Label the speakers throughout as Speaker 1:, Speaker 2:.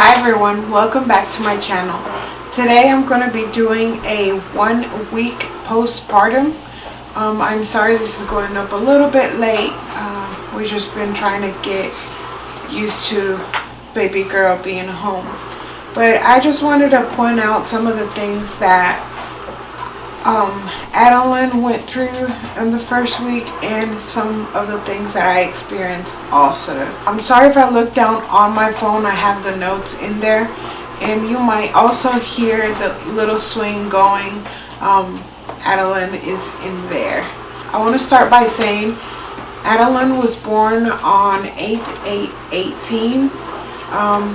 Speaker 1: Hi everyone, welcome back to my channel. Today I'm going to be doing a 1 week postpartum. I'm sorry this is going up a little bit late. We've just been trying to get used to baby girl being home. But I just wanted to point out some of the things that Anel went through in the first week and some of the things that I experienced also. I'm sorry if I look down on my phone, I have the notes in there, and you might also hear the little swing going. Anel is in there. I want to start by saying Anel was born on 8/8/18.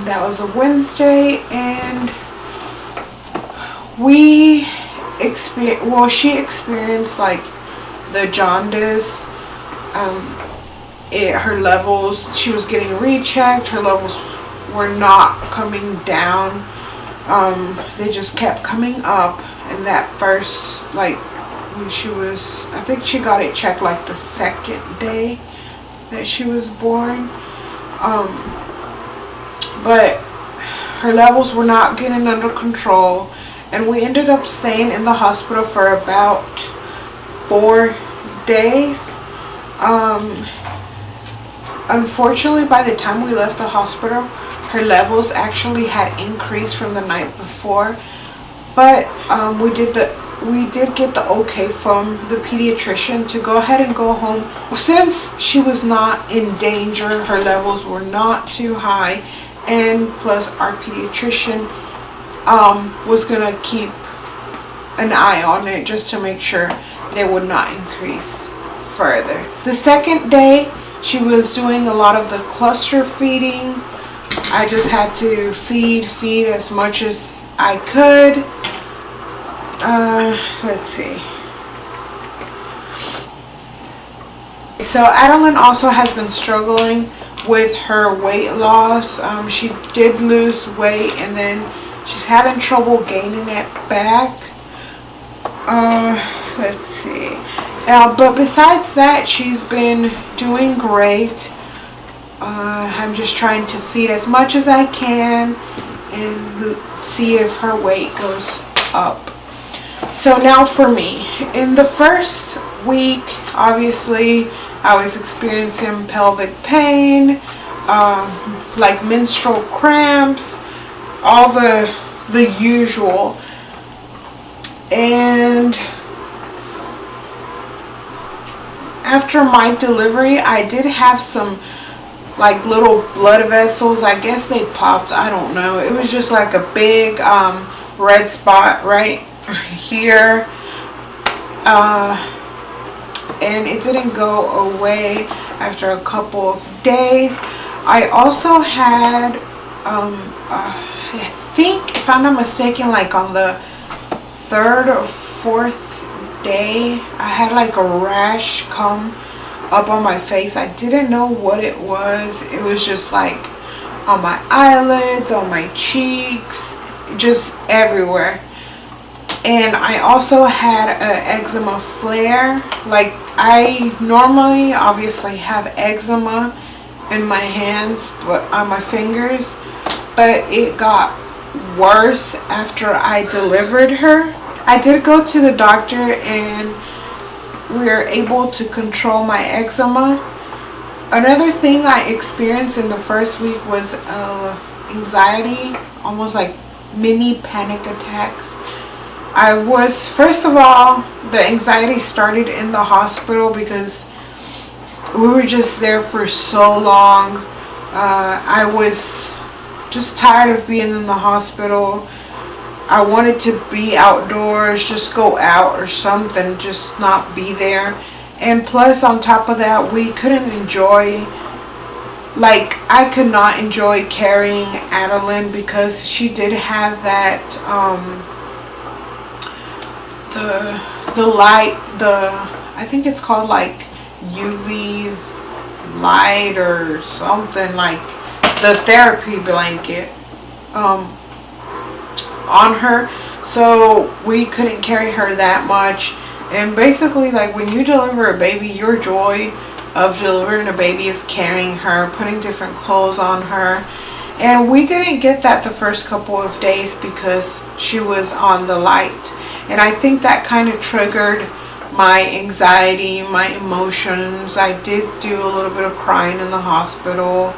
Speaker 1: That was a Wednesday, and she experienced like the jaundice. Her levels, she was getting rechecked. Her levels were not coming down. They just kept coming up. And that first, like when she was, I think she got it checked like the second day that she was born. But her levels were not getting under control. And we ended up staying in the hospital for about 4 days. Unfortunately, by the time we left the hospital, her levels actually had increased from the night before. But we did get the okay from the pediatrician to go ahead and go home. Since she was not in danger, her levels were not too high, and plus our pediatrician was gonna keep an eye on it just to make sure they would not increase further. The second day, she was doing a lot of the cluster feeding. I just had to feed as much as I could. Let's see. So Anel also has been struggling with her weight loss. She did lose weight, and then she's having trouble gaining it back. Let's see. But besides that, she's been doing great. I'm just trying to feed as much as I can and see if her weight goes up. So now for me, in the first week, obviously, I was experiencing pelvic pain, like menstrual cramps, all the usual. And after my delivery, I did have some like little blood vessels. I guess they popped, I don't know. It was just like a big red spot right here, and it didn't go away after a couple of days. I also had I think, if I'm not mistaken, like on the 3rd or 4th day, I had like a rash come up on my face. I didn't know what it was. It was just like on my eyelids, on my cheeks, just everywhere. And I also had an eczema flare. Like, I normally obviously have eczema in my hands, but on my fingers, but it got worse after I delivered her. I did go to the doctor, and we were able to control my eczema. Another thing I experienced in the first week was anxiety, almost like mini panic attacks. First of all, the anxiety started in the hospital because we were just there for so long. I was just tired of being in the hospital. I wanted to be outdoors, just go out or something, just not be there. And plus, on top of that, we couldn't enjoy, like, I could not enjoy carrying Anel because she did have that, the light, I think it's called like UV light or something, like the therapy blanket on her, so we couldn't carry her that much. And basically, like, when you deliver a baby, your joy of delivering a baby is carrying her, putting different clothes on her, And we didn't get that the first couple of days because she was on the light. And I think that kind of triggered my anxiety, my emotions. I did do a little bit of crying in the hospital,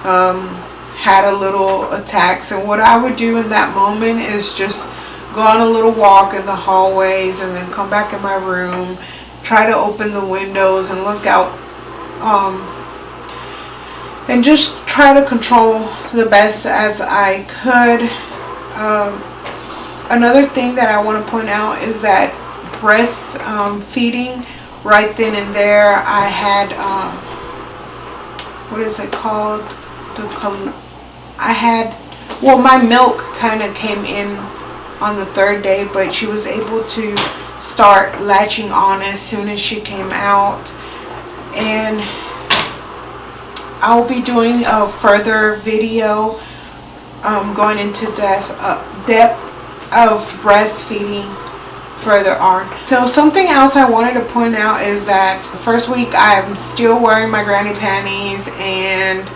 Speaker 1: had a little attacks. And what I would do in that moment is just go on a little walk in the hallways and then come back in my room, try to open the windows and look out, and just try to control the best as I could. Another thing that I want to point out is that breast feeding, right then and there, I had, what is it called? My milk kind of came in on the third day, but she was able to start latching on as soon as she came out. And I'll be doing a further video going into depth of breastfeeding further on. So something else I wanted to point out is that the first week I'm still wearing my granny panties and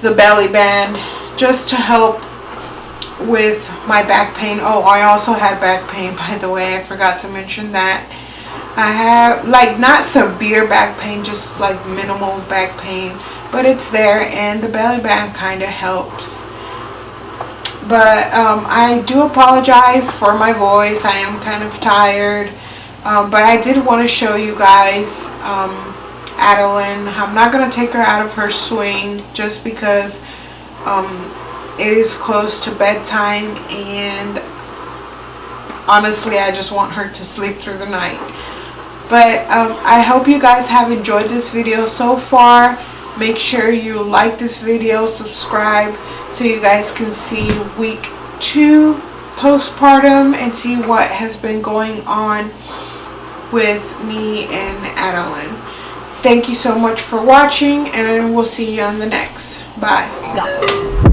Speaker 1: the belly band just to help with my back pain. Oh, I also had back pain, by the way. I forgot to mention that. I have, like, not severe back pain, just like minimal back pain, but it's there, and the belly band kind of helps. But I do apologize for my voice. I am kind of tired, but I did want to show you guys Adeline. I'm not going to take her out of her swing just because it is close to bedtime, and honestly I just want her to sleep through the night. But I hope you guys have enjoyed this video so far. Make sure you like this video, subscribe, so you guys can see week 2 postpartum and see what has been going on with me and Adeline. Thank you so much for watching, and we'll see you on the next. Bye.
Speaker 2: Go.